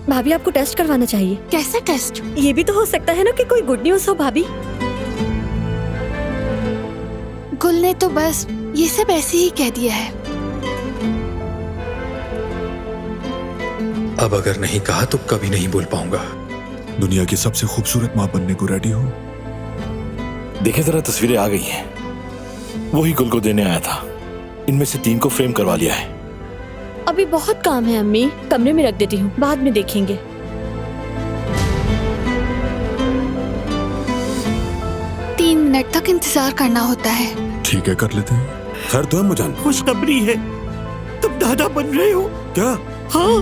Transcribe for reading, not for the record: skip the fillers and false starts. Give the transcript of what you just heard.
भाभी आपको टेस्ट करवाना चाहिए। कैसा टेस्ट? ये भी तो हो सकता है ना कि कोई गुड न्यूज हो भाभी। गुल ने तो बस ये सब ऐसे ही कह दिया है। अब अगर नहीं कहा तो कभी नहीं बोल पाऊंगा। दुनिया की सबसे खूबसूरत माँ बनने को रेडी हो? देखे जरा, तस्वीरें आ गई हैं। वही गुल को देने आया था। इनमें से 3 को फ्रेम करवा लिया है। अभी बहुत काम है अम्मी, कमरे में रख देती हूँ, बाद में देखेंगे। 3 मिनट तक इंतजार करना होता है। ठीक है, कर लेते हैं। खैर तो अम्मा जान, खुशखबरी है, तुम दादा बन रहे हो। क्या? हाँ,